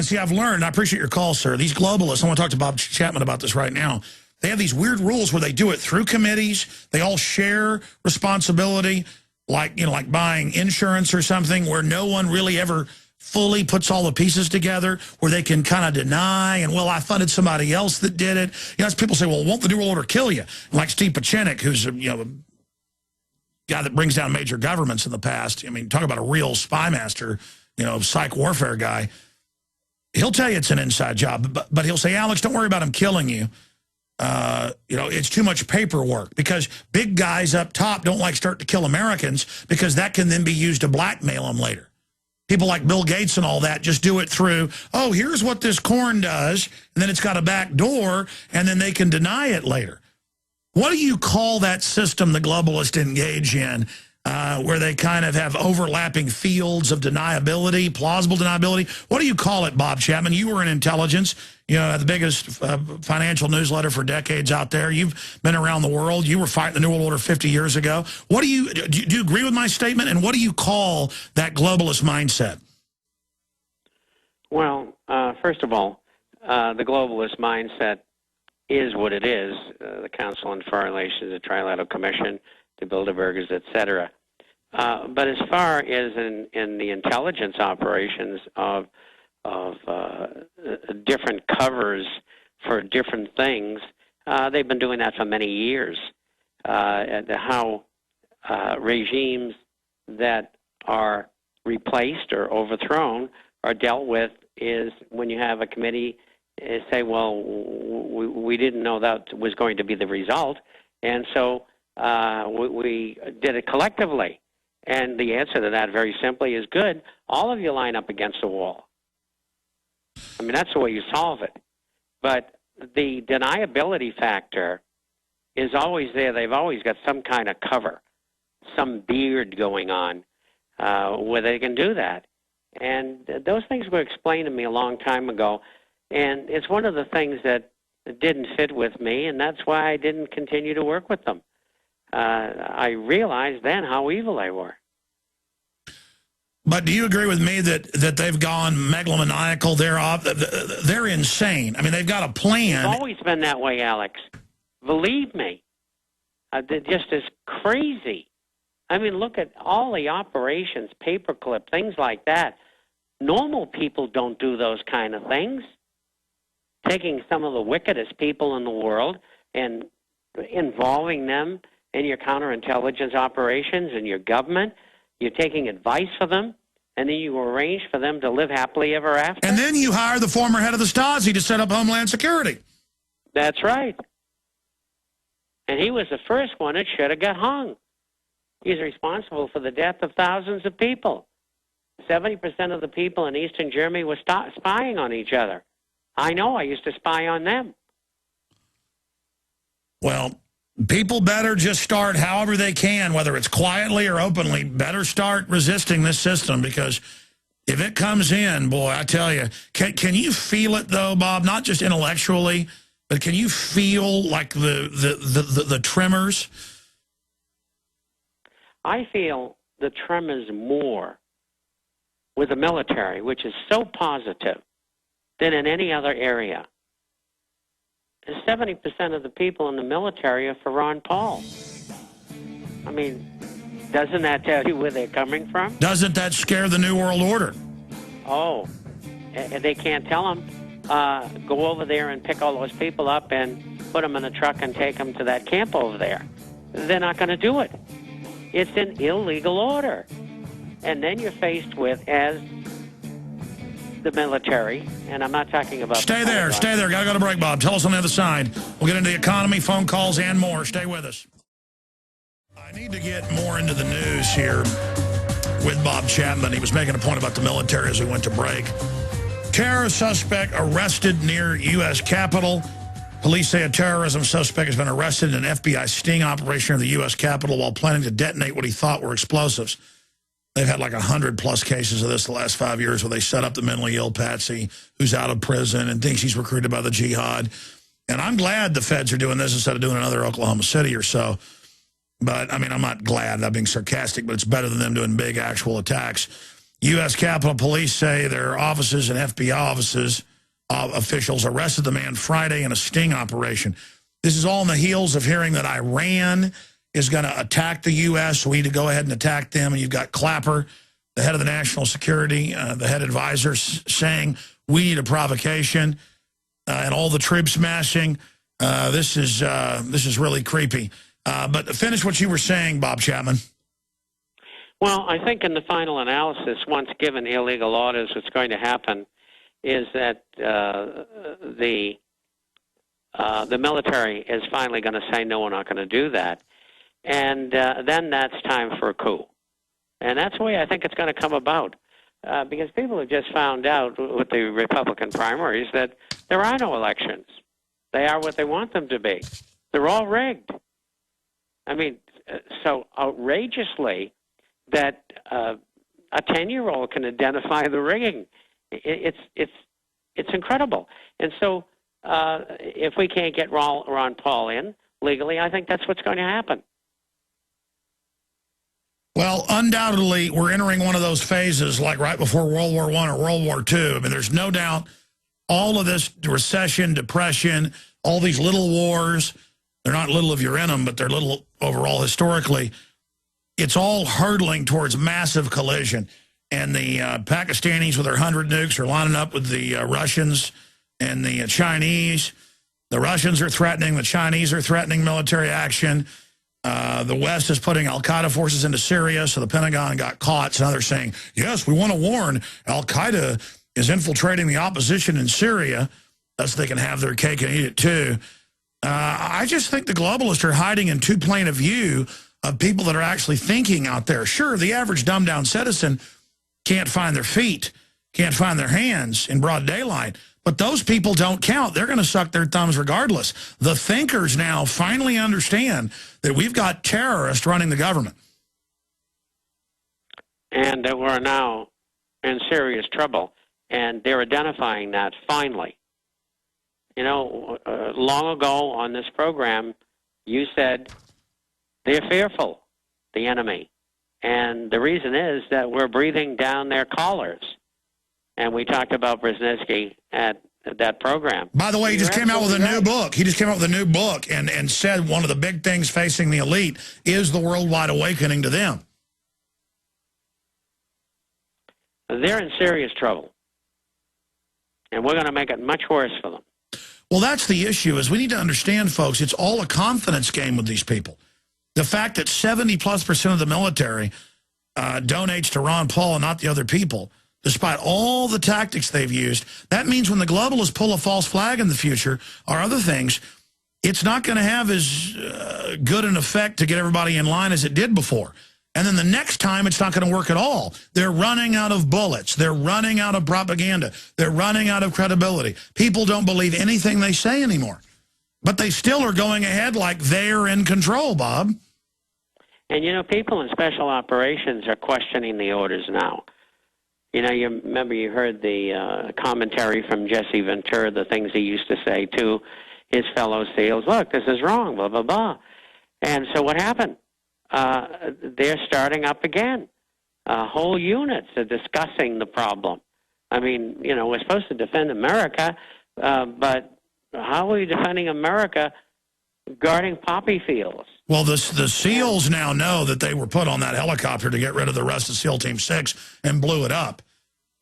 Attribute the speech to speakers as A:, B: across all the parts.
A: And see, I've learned, I appreciate your call, sir. These globalists, I want to talk to Bob Chapman about this right now. They have these weird rules where they do it through committees. They all share responsibility, like, you know, like buying insurance or something, where no one really ever fully puts all the pieces together, where they can kind of deny, and, well, I funded somebody else that did it. You know, as people say, well, won't the New World Order kill you? Like Steve Pachinik, who's, you know, a guy that brings down major governments in the past. I mean, talk about a real spy master, you know, psych warfare guy. He'll tell you it's an inside job, but he'll say, Alex, don't worry about him killing you. You know, it's too much paperwork, because big guys up top don't like start to kill Americans, because that can then be used to blackmail them later. People like Bill Gates and all that just do it through, oh, here's what this corn does, and then it's got a back door, and then they can deny it later. What do you call that system the globalists engage in, where they kind of have overlapping fields of deniability, plausible deniability? What do you call it, Bob Chapman? You were in intelligence, you know, the biggest financial newsletter for decades out there. You've been around the world. You were fighting the New World Order 50 years ago. What do you agree with my statement? And what do you call that globalist mindset?
B: Well, first of all, the globalist mindset is what it is. The Council on Foreign Relations, the Trilateral Commission, the Bilderbergers, etc. But as far as in the intelligence operations of different covers for different things, they've been doing that for many years. How regimes that are replaced or overthrown are dealt with is when you have a committee say, well, we didn't know that was going to be the result, and so we did it collectively. And the answer to that, very simply, is good. All of you line up against the wall. I mean, that's the way you solve it. But the deniability factor is always there. They've always got some kind of cover, some beard going on where they can do that. And those things were explained to me a long time ago. And it's one of the things that didn't fit with me, and that's why I didn't continue to work with them. I realized then how evil they were.
A: But do you agree with me that they've gone megalomaniacal? They're insane. I mean, they've got a plan.
B: It's always been that way, Alex. Believe me. They're just as crazy. I mean, look at all the operations, paperclip, things like that. Normal people don't do those kind of things. Taking some of the wickedest people in the world and involving them in your counterintelligence operations and your government. You're taking advice for them, and then you arrange for them to live happily ever after.
A: And then you hire the former head of the Stasi to set up Homeland Security.
B: That's right. And he was the first one that should have got hung. He's responsible for the death of thousands of people. 70% of the people in Eastern Germany were spying on each other. I know. I used to spy on them.
A: Well, people better just start however they can, whether it's quietly or openly, better start resisting this system, because if it comes in, boy, I tell you, can you feel it, though, Bob? Not just intellectually, but can you feel like the tremors?
B: I feel the tremors more with the military, which is so positive, than in any other area. 70% of the people in the military are for Ron Paul. I mean, doesn't that tell you where they're coming from?
A: Doesn't that scare the New World Order?
B: Oh, and they can't tell them, go over there and pick all those people up and put them in a truck and take them to that camp over there. They're not going to do it. It's an illegal order. And then you're faced with, as the military, and I'm not talking about...
A: Stay there. Gotta go to break, Bob. Tell us on the other side. We'll get into the economy, phone calls, and more. Stay with us. I need to get more into the news here with Bob Chapman. He was making a point about the military as we went to break. Terror suspect arrested near U.S. Capitol. Police say a terrorism suspect has been arrested in an FBI sting operation near the U.S. Capitol while planning to detonate what he thought were explosives. They've had like 100+ cases of this the last 5 years where they set up the mentally ill Patsy who's out of prison and thinks he's recruited by the jihad. And I'm glad the feds are doing this instead of doing another Oklahoma City or so. But, I mean, I'm not glad. I'm being sarcastic, but it's better than them doing big actual attacks. U.S. Capitol Police say their offices and FBI offices officials arrested the man Friday in a sting operation. This is all on the heels of hearing that Iran is going to attack the U.S., so we need to go ahead and attack them. And you've got Clapper, the head of the national security, the head advisor, saying we need a provocation, and all the troops massing. This is really creepy. But finish what you were saying, Bob Chapman.
B: Well, I think in the final analysis, once given illegal orders, what's going to happen is that the military is finally going to say, no, we're not going to do that. And then that's time for a coup. And that's the way I think it's going to come about. Because people have just found out with the Republican primaries that there are no elections. They are what they want them to be. They're all rigged. I mean, so outrageously that a 10-year-old can identify the rigging. It's incredible. And so if we can't get Ron Paul in legally, I think that's what's going to happen.
A: Well, undoubtedly, we're entering one of those phases like right before World War I or World War II. I mean, there's no doubt all of this recession, depression, all these little wars, they're not little if you're in them, but they're little overall historically. It's all hurtling towards massive collision. And the Pakistanis with their 100 nukes are lining up with the Russians and the Chinese. The Russians are threatening, the Chinese are threatening military action. The West is putting al-Qaeda forces into Syria, so the Pentagon got caught. So now they're saying, yes, we want to warn al-Qaeda is infiltrating the opposition in Syria, thus they can have their cake and eat it too. I just think the globalists are hiding in too plain a view of people that are actually thinking out there. Sure, the average dumbed-down citizen can't find their feet, can't find their hands in broad daylight, but those people don't count. They're going to suck their thumbs regardless. The thinkers now finally understand that we've got terrorists running the government. And
B: that we're now in serious trouble. And they're identifying that finally. You know, long ago on this program, you said they're fearful, the enemy. And the reason is that we're breathing down their collars. And we talked about Brzezinski at that program. By the way, he just came out with a new book. He just came out with a new book and said one of the big things facing the elite is the worldwide awakening to them. They're in serious trouble. And we're going to make it much worse for them. Well, that's the issue, is we need to understand, folks, it's all a confidence game with these people. The fact that 70+% of the military donates to Ron Paul and not the other people, despite all the tactics they've used, that means when the globalists pull a false flag in the future or other things, it's not going to have as good an effect to get everybody in line as it did before. And then the next time, it's not going to work at all. They're running out of bullets. They're running out of propaganda. They're running out of credibility. People don't believe anything they say anymore. But they still are going ahead like they're in control, Bob. And, you know, people in special operations are questioning the orders now. You know, you remember you heard the commentary from Jesse Ventura, the things he used to say to his fellow SEALs. Look, this is wrong, blah, blah, blah. And so what happened? They're starting up again. Whole units are discussing the problem. I mean, you know, we're supposed to defend America, but how are we defending America guarding poppy fields? Well, the SEALs now know that they were put on that helicopter to get rid of the rest of SEAL Team 6 and blew it up.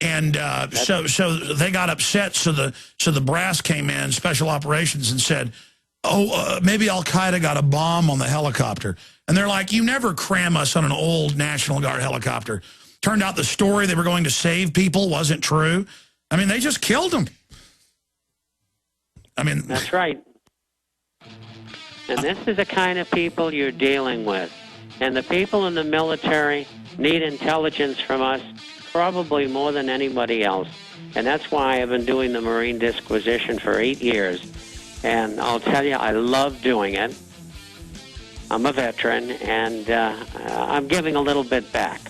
B: And so they got upset, so the brass came in, special operations, and said, maybe al-Qaeda got a bomb on the helicopter. And they're like, you never cram us on an old National Guard helicopter. Turned out the story they were going to save people wasn't true. I mean, they just killed them. I mean, that's right. And this is the kind of people you're dealing with. And the people in the military need intelligence from us probably more than anybody else. And that's why I've been doing the Marine Disquisition for 8 years. And I'll tell you, I love doing it. I'm a veteran, and I'm giving a little bit back.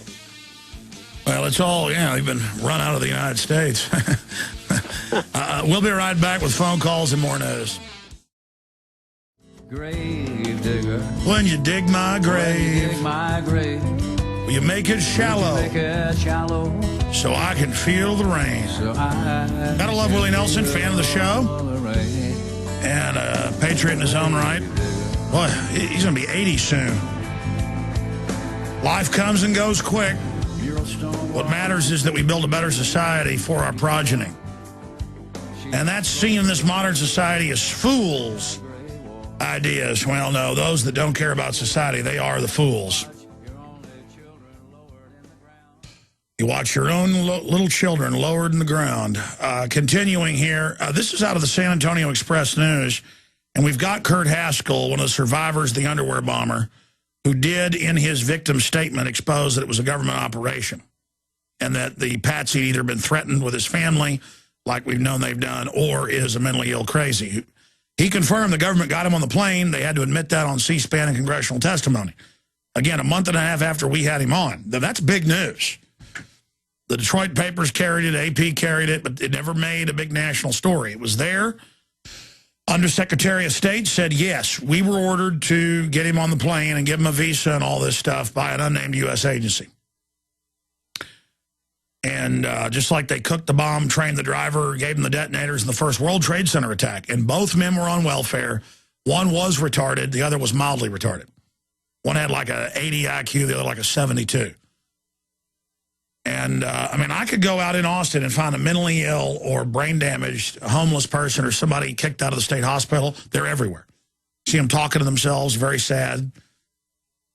B: Well, it's all, yeah, we've been run out of the United States. We'll be right back with phone calls and more news. Grave digger. When you dig my grave. When you dig my grave.
A: Will you make it shallow?
C: Make it shallow.
A: So I can feel the rain.
C: So I
A: Gotta love Willie Nelson, fan of the show,
C: the rain.
A: and a patriot in his own right. Boy, he's gonna be 80 soon. Life comes and goes quick. What matters is that we build a better society for our progeny. And that's seen in this modern society as fools' ideas. Well, no, those that don't care about society, they are the fools. You watch your own little children lowered in the ground. Continuing here, this is out of the San Antonio Express News, and we've got Kurt Haskell, one of the survivors of the underwear bomber, who did, in his victim statement, expose that it was a government operation and that the patsy had either been threatened with his family, like we've known they've done, or is a mentally ill crazy. He confirmed the government got him on the plane. They had to admit that on C-SPAN and congressional testimony. Again, a month and a half after we had him on. Now, that's big news. The Detroit papers carried it, AP carried it, but it never made a big national story. It was there. Undersecretary of State said, yes, we were ordered to get him on the plane and give him a visa and all this stuff by an unnamed U.S. agency. And just like they cooked the bomb, trained the driver, gave him the detonators in the first World Trade Center attack, and both men were on welfare. One was retarded. The other was mildly retarded. One had like a 80 IQ, the other like a 72. And, I mean, I could go out in Austin and find a mentally ill or brain-damaged homeless person or somebody kicked out of the state hospital. They're everywhere. See them talking to themselves, very sad.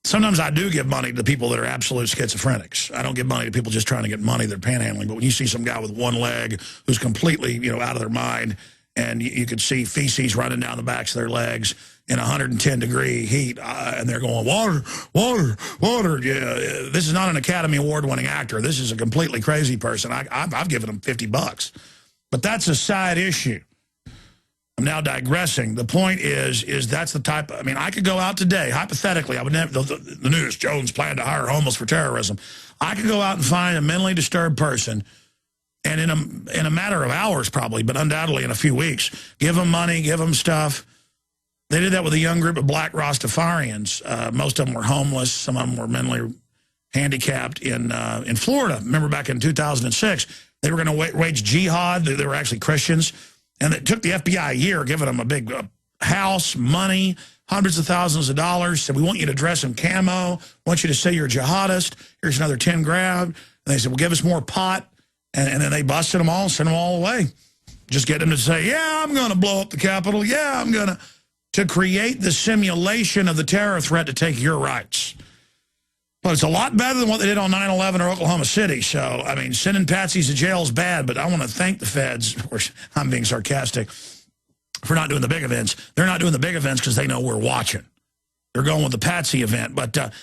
A: Sometimes I do give money to people that are absolute schizophrenics. I don't give money to people just trying to get money. They're panhandling. But when you see some guy with one leg who's completely, you know, out of their mind, and you could see feces running down the backs of their legs in 110-degree heat, and they're going, water, water, water. Yeah, this is not an Academy Award-winning actor. This is a completely crazy person. I've given him $50. But that's a side issue. I'm now digressing. The point is that's the type, I mean, I could go out today, hypothetically, I would never, the news, Jones planned to hire homeless for terrorism. I could go out and find a mentally disturbed person, and in a matter of hours probably, but undoubtedly in a few weeks, give them money, give them stuff. They did that with a young group of black Rastafarians. Most of them were homeless. Some of them were mentally handicapped in Florida. Remember back in 2006, they were going to wage jihad. They were actually Christians. And it took the FBI a year, giving them a big house, money, hundreds of thousands of dollars. Said, we want you to dress in camo. Want you to say you're a jihadist. Here's another 10 grand. And they said, well, give us more pot. And then they busted them all, sent them all away. Just get them to say, yeah, I'm going to blow up the Capitol. Yeah, I'm going to create the simulation of the terror threat to take your rights. But it's a lot better than what they did on 9/11 or Oklahoma City. So, I mean, sending patsies to jail is bad, but I want to thank the feds, of course, I'm being sarcastic, for not doing the big events. They're not doing the big events because they know we're watching. They're going with the patsy event. But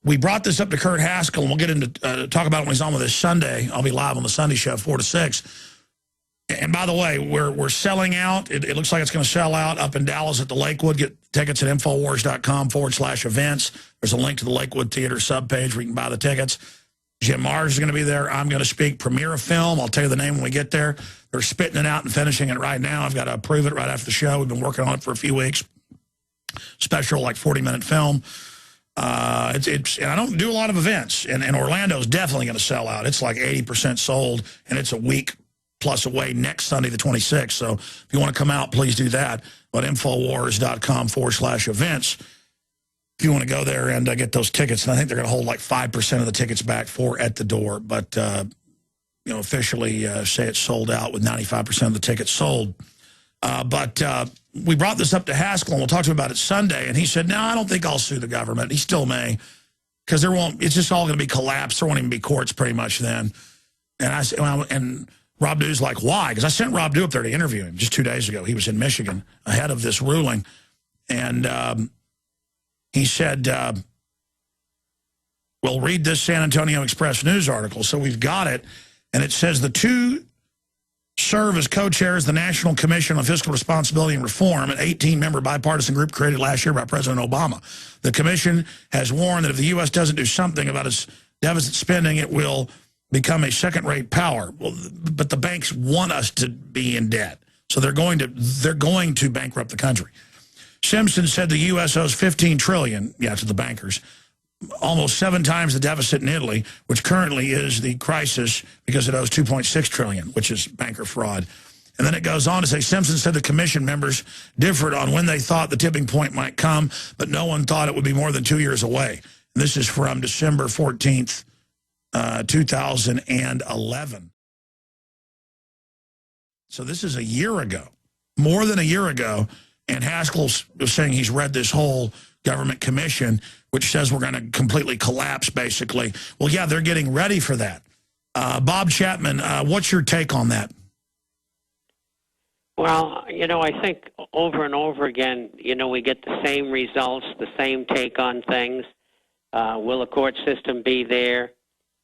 A: we brought this up to Kurt Haskell, and we'll get into talk about it when he's on with us Sunday. I'll be live on the Sunday show, 4 to 6. And by the way, we're selling out. It looks like it's going to sell out up in Dallas at the Lakewood. Get tickets at Infowars.com/events. There's a link to the Lakewood Theater subpage where you can buy the tickets. Jim Mars is going to be there. I'm going to speak. Premiere a film. I'll tell you the name when we get there. They're spitting it out and finishing it right now. I've got to approve it right after the show. We've been working on it for a few weeks. Special, like 40-minute film. And I don't do a lot of events. And Orlando's definitely going to sell out. It's like 80% sold, and it's a week plus away next Sunday, the 26th. So if you want to come out, please do that. But Infowars.com/events. If you want to go there and get those tickets. And I think they're going to hold like 5% of the tickets back for at the door. But, you know, officially say it's sold out with 95% of the tickets sold. But we brought this up to Haskell, and we'll talk to him about it Sunday. And he said, no, I don't think I'll sue the government. He still may, because there won't, it's just all going to be collapsed. There won't even be courts pretty much then. And I said, well, and Rob Dew's like, why? Because I sent Rob Dew up there to interview him just 2 days ago. He was in Michigan ahead of this ruling. And he said, well, read this San Antonio Express News article. So we've got it. And it says the two serve as co-chairs the National Commission on Fiscal Responsibility and Reform, an 18-member bipartisan group created last year by President Obama. The commission has warned that if the U.S. doesn't do something about its deficit spending, it will become a second-rate power. Well, but the banks want us to be in debt, so they're going to bankrupt the country. Simpson said the U.S. owes $15 trillion, to the bankers, almost 7 times the deficit in Italy, which currently is the crisis because it owes $2.6 trillion, which is banker fraud. And then it goes on to say, Simpson said the commission members differed on when they thought the tipping point might come, but no one thought it would be more than 2 years away. And this is from December 14th, 2011. So this is a year ago, more than a year ago, and Haskell's saying he's read this whole government commission, which says we're going to completely collapse, basically. Well, yeah, they're getting ready for that. Bob Chapman, what's your take on that?
B: Well, I think over and over again, we get the same results, the same take on things. Will the court system be there?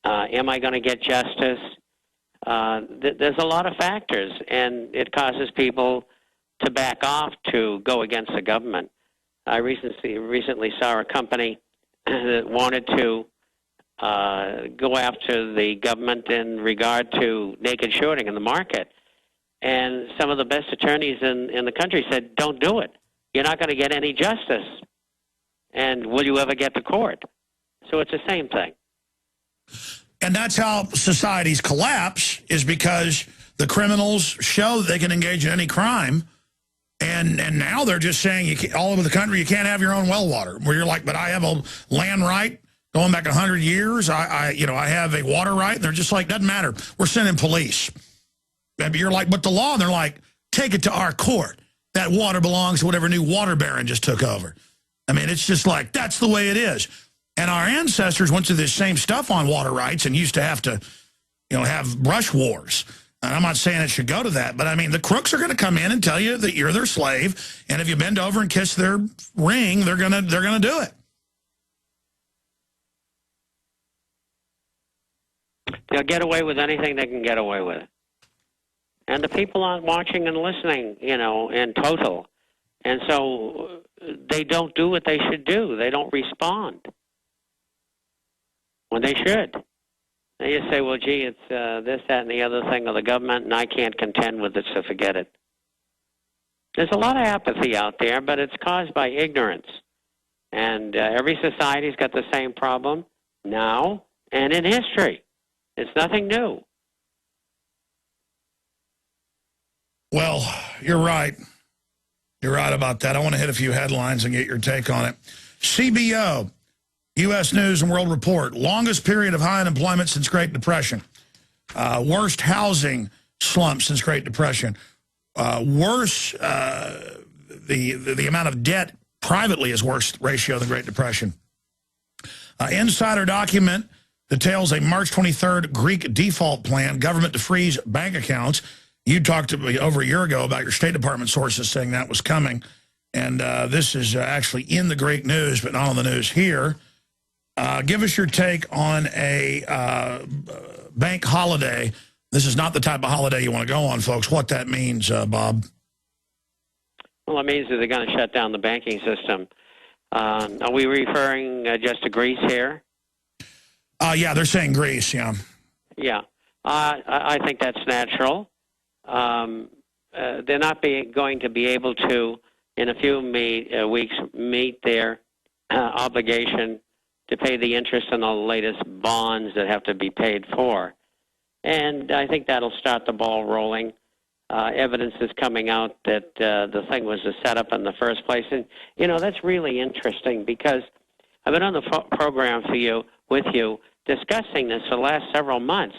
B: Am I going to get justice? There's a lot of factors, and it causes people to back off to go against the government. I recently saw a company that wanted to go after the government in regard to naked shorting in the market. And some of the best attorneys in the country said, don't do it. You're not going to get any justice. And will you ever get to court? So it's the same thing.
A: And that's how societies collapse, is because the criminals show that they can engage in any crime. And now they're just saying all over the country you can't have your own well water. Where you're like, but I have a land right going back 100 years. I have a water right. And they're just like, doesn't matter. We're sending police. And you're like, but the law, and they're like, take it to our court. That water belongs to whatever new water baron just took over. I mean, it's just like, that's the way it is. And our ancestors went through this same stuff on water rights and used to have to, have brush wars. And I'm not saying it should go to that, but I mean, the crooks are going to come in and tell you that you're their slave, and if you bend over and kiss their ring, they're gonna do it.
B: They'll get away with anything they can get away with. And the people aren't watching and listening, in total. And so they don't do what they should do. They don't respond when they should. They just say, well, gee, it's this, that, and the other thing of the government, and I can't contend with it, so forget it. There's a lot of apathy out there, but it's caused by ignorance. And every society's got the same problem now and in history. It's nothing new.
A: Well, you're right. You're right about that. I want to hit a few headlines and get your take on it. CBO, U.S. News and World Report, longest period of high unemployment since Great Depression. Worst housing slump since Great Depression. The amount of debt privately is worse ratio than Great Depression. Insider document details a March 23rd Greek default plan, government to freeze bank accounts. You talked to me over a year ago about your State Department sources saying that was coming. And this is actually in the Greek news, but not on the news here. Give us your take on a bank holiday. This is not the type of holiday you want to go on, folks. What that means, Bob?
B: Well, it means that they're going to shut down the banking system. Are we referring just to Greece here?
A: Yeah, they're saying Greece, yeah.
B: Yeah. I think that's natural. They're not going to be able to, in a few weeks, meet their obligation to pay the interest on the latest bonds that have to be paid for. And I think that'll start the ball rolling. Evidence is coming out that the thing was a setup in the first place. And, that's really interesting because I've been on the program with you discussing this for the last several months.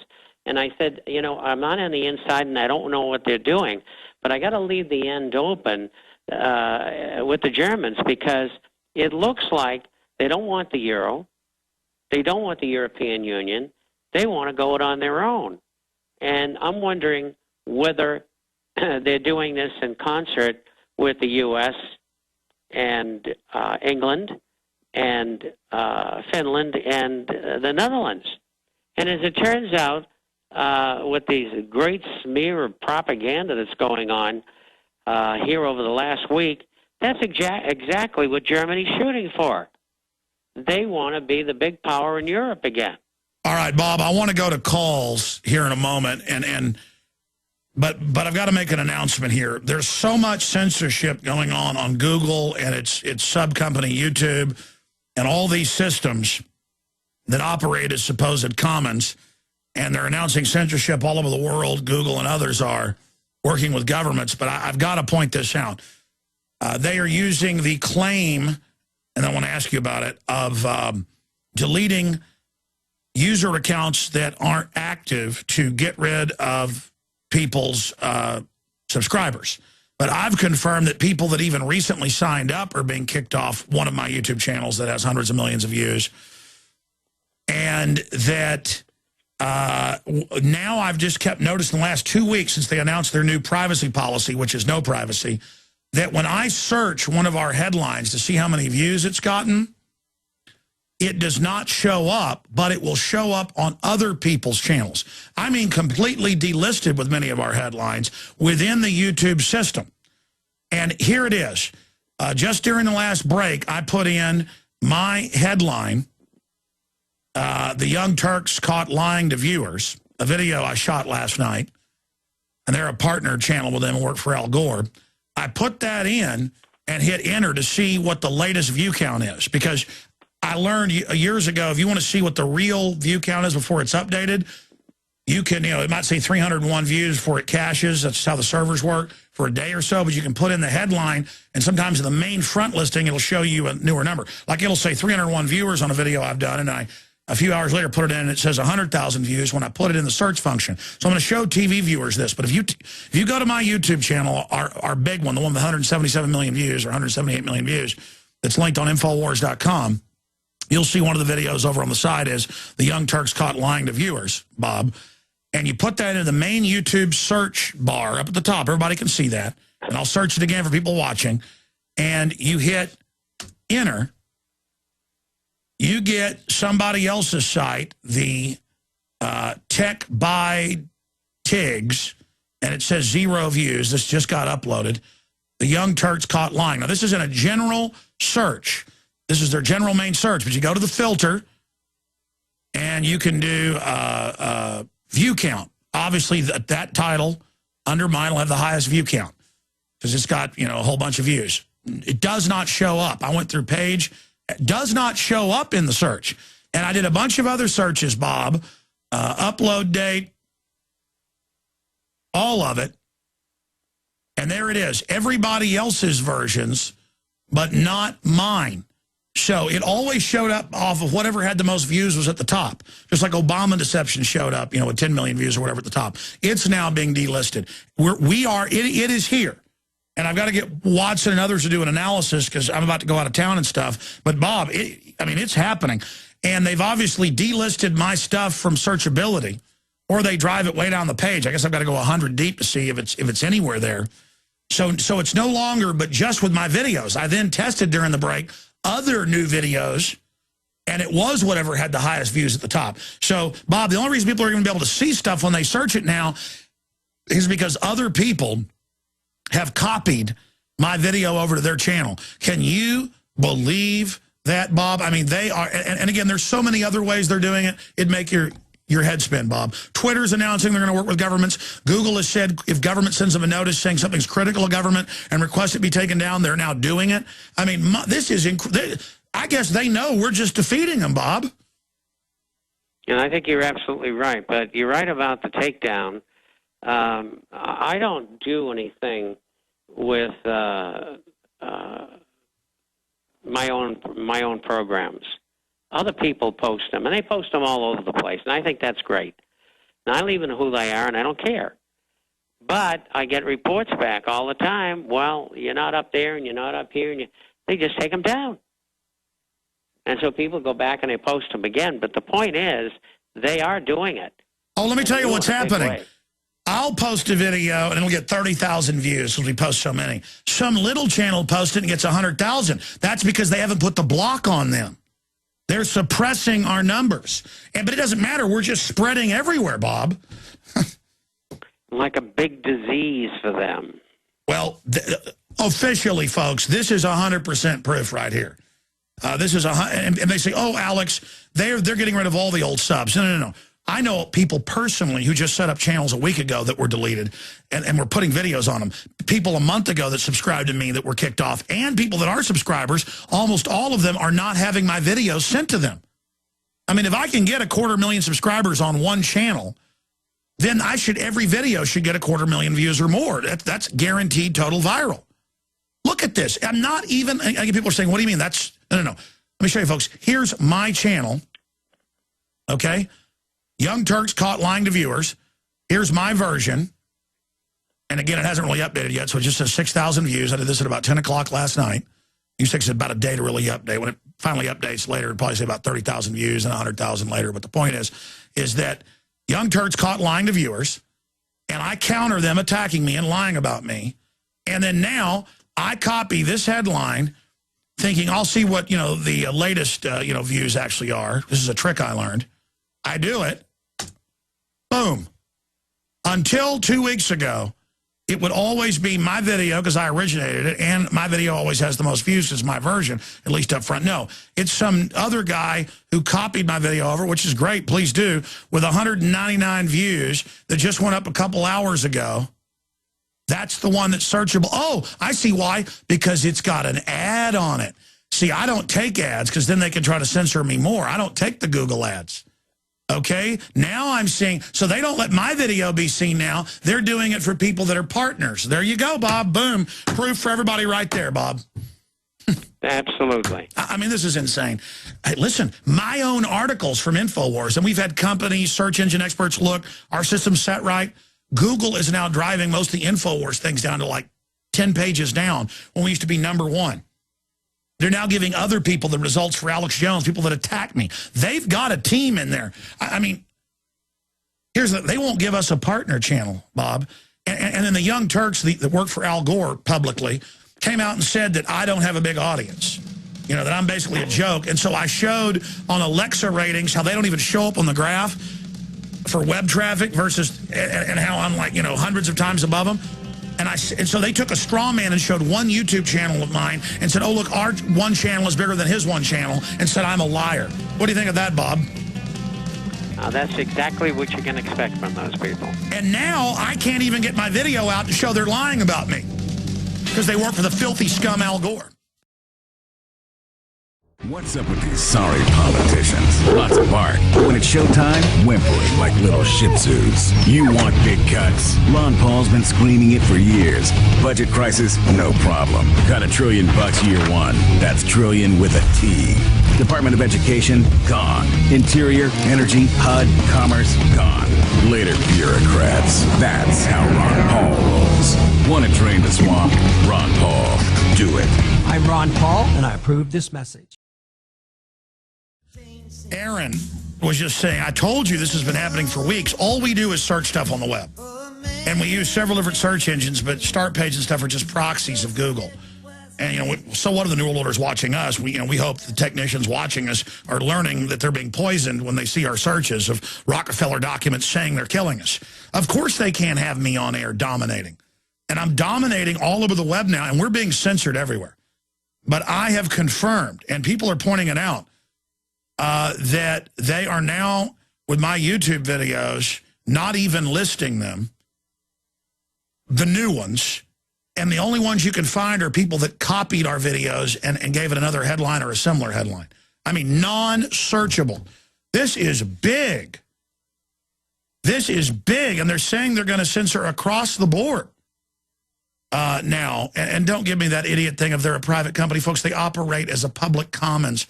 B: And I said, I'm not on the inside and I don't know what they're doing, but I got to leave the end open with the Germans because it looks like they don't want the euro. They don't want the European Union. They want to go it on their own. And I'm wondering whether they're doing this in concert with the U.S. and England and Finland and the Netherlands. And as it turns out, with these great smear of propaganda that's going on here over the last week, that's exactly what Germany's shooting for. They want to be the big power in Europe again.
A: All right, Bob, I want to go to calls here in a moment, but I've got to make an announcement here. There's so much censorship going on Google and its sub-company YouTube and all these systems that operate as supposed commons, and they're announcing censorship all over the world. Google and others are working with governments, but I've got to point this out. They are using the claim, and I want to ask you about it, of deleting user accounts that aren't active to get rid of people's subscribers. But I've confirmed that people that even recently signed up are being kicked off one of my YouTube channels that has hundreds of millions of views. And that now I've just kept noticing the last 2 weeks since they announced their new privacy policy, which is no privacy, that when I search one of our headlines to see how many views it's gotten, it does not show up, but it will show up on other people's channels. I mean, completely delisted with many of our headlines within the YouTube system. And here it is. Just during the last break, I put in my headline, The Young Turks Caught Lying to Viewers, a video I shot last night. And they're a partner channel with them and work for Al Gore. I put that in and hit enter to see what the latest view count is, because I learned years ago, if you want to see what the real view count is before it's updated, you can, it might say 301 views before it caches. That's how the servers work for a day or so. But you can put in the headline, and sometimes in the main front listing, it'll show you a newer number. Like it'll say 301 viewers on a video I've done, and a few hours later put it in, and it says 100,000 views when I put it in the search function. So I'm going to show TV viewers this. But if you go to my YouTube channel, our big one, the one with 177 million views or 178 million views, that's linked on Infowars.com, you'll see one of the videos over on the side is The Young Turks Caught Lying to Viewers, Bob. And you put that in the main YouTube search bar up at the top. Everybody can see that. And I'll search it again for people watching. And you hit enter. You get somebody else's site, the Tech by Tiggs, and it says 0 views. This just got uploaded. The Young Turks Caught Lying. Now, this is in a general search. This is their general main search, but you go to the filter, and you can do view count. Obviously, that title under mine will have the highest view count because it's got, a whole bunch of views. It does not show up. I went through page. It does not show up in the search. And I did a bunch of other searches, Bob, upload date, all of it. And there it is. Everybody else's versions, but not mine. So it always showed up off of whatever had the most views was at the top. Just like Obama Deception showed up, with 10 million views or whatever at the top. It's now being delisted. It is here. And I've got to get Watson and others to do an analysis because I'm about to go out of town and stuff. But, Bob, it's happening. And they've obviously delisted my stuff from searchability, or they drive it way down the page. I guess I've got to go 100 deep to see if it's anywhere there. So it's no longer, but just with my videos. I then tested during the break other new videos, and it was whatever had the highest views at the top. So, Bob, the only reason people are going to be able to see stuff when they search it now is because other people have copied my video over to their channel. Can you believe that, Bob? I mean, they are, and again, there's so many other ways they're doing it. It'd make your head spin, Bob. Twitter's announcing they're going to work with governments. Google has said if government sends them a notice saying something's critical of government and requests it be taken down, they're now doing it. I mean, this is I guess they know we're just defeating them, Bob.
B: And I think you're absolutely right. But you're right about the takedown. I don't do anything with my own programs. Other people post them, and they post them all over the place, and I think that's great. And I leave in who they are, and I don't care. But I get reports back all the time, well, you're not up there, and you're not up here, and they just take them down. And so people go back and they post them again. But the point is, they are doing it.
A: Oh, let me tell you what's happening. I'll post a video, and it'll get 30,000 views because we post so many. Some little channel posts it and gets 100,000. That's because they haven't put the block on them. They're suppressing our numbers. But it doesn't matter. We're just spreading everywhere, Bob.
B: Like a big disease for them. Well,
A: officially, folks, this is 100% proof right here. This is and they say, oh, Alex, they're getting rid of all the old subs. No. I know people personally who just set up channels a week ago that were deleted and were putting videos on them. People a month ago that subscribed to me that were kicked off, and people that are subscribers, almost all of them are not having my videos sent to them. I mean, if I can get 250,000 subscribers on one channel, then every video should get 250,000 views or more. That's guaranteed total viral. Look at this. I'm not even, I get people are saying, what do you mean? That's, no. Let me show you, folks. Here's my channel, okay? Young Turks Caught Lying to Viewers. Here's my version. And again, it hasn't really updated yet, so it just says 6,000 views. I did this at about 10 o'clock last night. It takes about a day to really update. When it finally updates later, it'll probably say about 30,000 views and 100,000 later. But the point is that Young Turks Caught Lying to Viewers, and I counter them attacking me and lying about me. And then now I copy this headline thinking I'll see what, the latest, views actually are. This is a trick I learned. I do it. Boom. Until 2 weeks ago, it would always be my video because I originated it, and my video always has the most views because my version, at least up front. No, it's some other guy who copied my video over, which is great, please do, with 199 views that just went up a couple hours ago. That's the one that's searchable. Oh, I see why. Because it's got an ad on it. See, I don't take ads because then they can try to censor me more. I don't take the Google ads. Okay, now I'm seeing, so they don't let my video be seen now. They're doing it for people that are partners. There you go, Bob. Boom. Proof for everybody right there, Bob.
B: Absolutely.
A: I mean, this is insane. Hey, listen, my own articles from InfoWars, and we've had companies, search engine experts look, our system's set right. Google is now driving most of the InfoWars things down to like 10 pages down when we used to be #1. They're now giving other people the results for Alex Jones, people that attack me. They've got a team in there. I mean, they won't give us a partner channel, Bob. And then the Young Turks that work for Al Gore publicly came out and said that I don't have a big audience. That I'm basically a joke. And so I showed on Alexa ratings how they don't even show up on the graph for web traffic versus, and how I'm like, hundreds of times above them. And so they took a straw man and showed one YouTube channel of mine and said, oh, look, our one channel is bigger than his one channel, and said I'm a liar. What do you think of that, Bob?
B: That's exactly what you can expect from those people.
A: And now I can't even get my video out to show they're lying about me because they work for the filthy scum Al Gore.
D: What's up with these sorry politicians? Lots of bark. But when it's showtime, whimpering like little shih tzus. You want big cuts. Ron Paul's been screaming it for years. Budget crisis? No problem. Got $1 trillion year one. That's trillion with a T. Department of Education? Gone. Interior, Energy, HUD, Commerce? Gone. Later, bureaucrats. That's how Ron Paul rolls. Want to drain the swamp? Ron Paul. Do it.
E: I'm Ron Paul, and I approve this message.
A: Aaron was just saying, I told you this has been happening for weeks. All we do is search stuff on the web. And we use several different search engines, but start page and stuff are just proxies of Google. And, so what are the new world orders watching us? We hope the technicians watching us are learning that they're being poisoned when they see our searches of Rockefeller documents saying they're killing us. Of course they can't have me on air dominating. And I'm dominating all over the web now, and we're being censored everywhere. But I have confirmed, and people are pointing it out, that they are now, with my YouTube videos, not even listing them, the new ones, and the only ones you can find are people that copied our videos and gave it another headline or a similar headline. I mean, non-searchable. This is big. This is big, and they're saying they're going to censor across the board now. And don't give me that idiot thing of they're a private company. Folks, they operate as a public commons.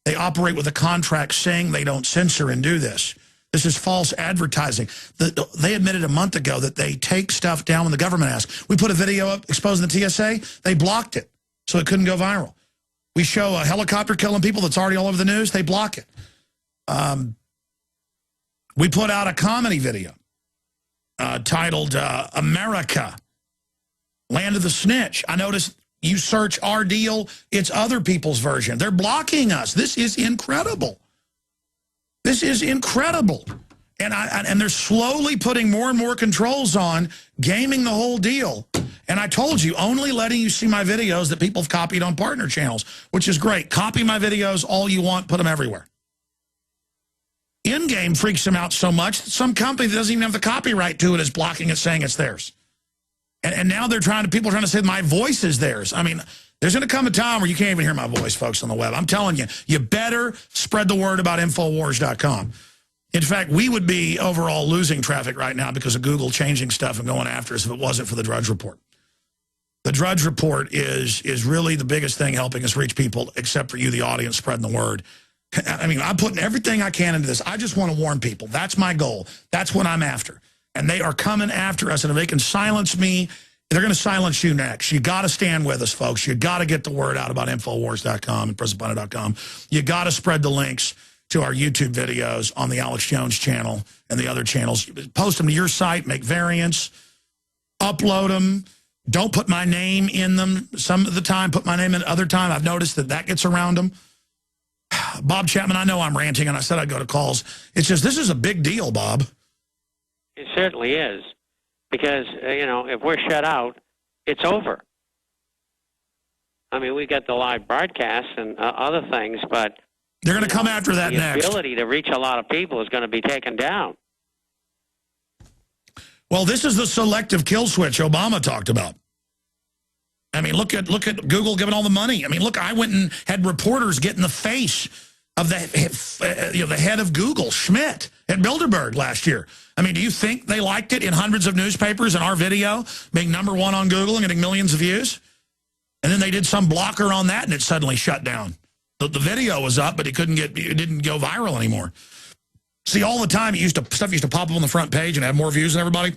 A: They operate with a contract saying they don't censor and do this. This is false advertising. They admitted a month ago that they take stuff down when the government asks. We put a video up exposing the TSA. They blocked it, so it couldn't go viral. We show a helicopter killing people that's already all over the news. They block it. We put out a comedy video titled America, Land of the Snitch. I noticed you search our deal, it's other people's version. They're blocking us. This is incredible. This is incredible. And they're slowly putting more and more controls on, gaming the whole deal. And I told you, only letting you see my videos that people have copied on partner channels, which is great. Copy my videos all you want, put them everywhere. In-game freaks them out so much that some company that doesn't even have the copyright to it is blocking it, saying it's theirs. And now people are trying to say my voice is theirs. I mean, there's going to come a time where you can't even hear my voice, folks, on the web. I'm telling you, you better spread the word about Infowars.com. In fact, we would be overall losing traffic right now because of Google changing stuff and going after us if it wasn't for the Drudge Report. The Drudge Report is really the biggest thing helping us reach people, except for you, the audience, spreading the word. I mean, I'm putting everything I can into this. I just want to warn people. That's my goal. That's what I'm after. And they are coming after us. And if they can silence me, they're going to silence you next. You got to stand with us, folks. You got to get the word out about Infowars.com and PresidentBunny.com. You got to spread the links to our YouTube videos on the Alex Jones channel and the other channels. Post them to your site, make variants, upload them. Don't put my name in them. Some of the time, put my name in other time. I've noticed that gets around them. Bob Chapman, I know I'm ranting, and I said I'd go to calls. It's just, this is a big deal, Bob.
B: It certainly is. Because, you know, if we're shut out, it's over. I mean, we got the live broadcasts and other things, but
A: they're going to come after that next.
B: The ability to reach a lot of people is going to be taken down.
A: Well, this is the selective kill switch Obama talked about. I mean, look at Google giving all the money. I mean, look, I went and had reporters get in the face of the head of Google, Schmidt, at Bilderberg last year. I mean, do you think they liked it in hundreds of newspapers and our video being #1 on Google and getting millions of views? And then they did some blocker on that and it suddenly shut down. The video was up, but it didn't go viral anymore. See, all the time stuff used to pop up on the front page and have more views than everybody.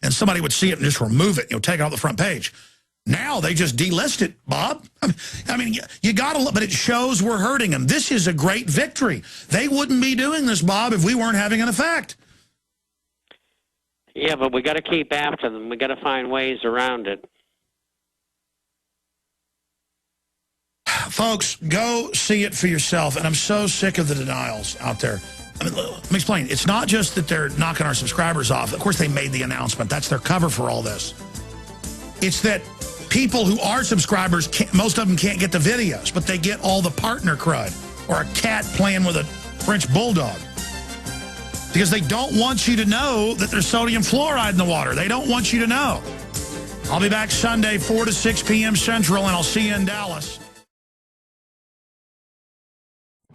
A: And somebody would see it and just remove it, take it off the front page. Now they just delist it, Bob. I mean, you got to look, but it shows we're hurting them. This is a great victory. They wouldn't be doing this, Bob, if we weren't having an effect.
B: Yeah, but we got to keep after them. We got to find ways around it.
A: Folks, go see it for yourself. And I'm so sick of the denials out there. I mean, let me explain. It's not just that they're knocking our subscribers off. Of course, they made the announcement. That's their cover for all this. It's that people who are subscribers, most of them can't get the videos, but they get all the partner crud or a cat playing with a French bulldog. Because they don't want you to know that there's sodium fluoride in the water. They don't want you to know. I'll be back Sunday, 4 to 6 p.m. Central, and I'll see you in Dallas.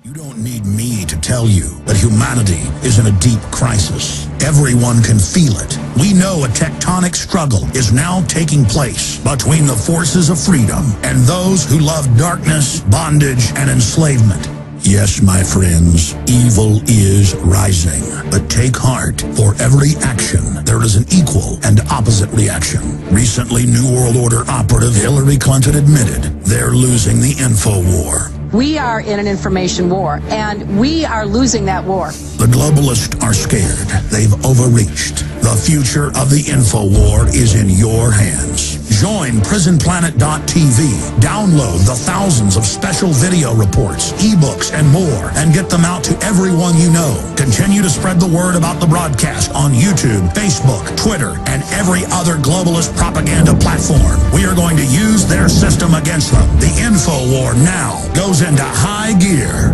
A: You don't need me to tell you that humanity is in a deep crisis. Everyone can feel it. We know a tectonic struggle is now taking place between the forces of freedom and those who love darkness, bondage, and enslavement. Yes, my friends, evil is rising. But take heart. For every action, there is an equal and opposite reaction. Recently, New World Order operative Hillary Clinton admitted they're losing the info war.
F: We are in an information war, and we are losing that war.
A: The globalists are scared. They've overreached. The future of the info war is in your hands. Join prisonplanet.tv. Download the thousands of special video reports, ebooks, and more, and get them out to everyone you know. Continue to spread the word about the broadcast on YouTube, Facebook, Twitter, and every other globalist propaganda platform. We are going to use their system against them. The info war now goes into high gear.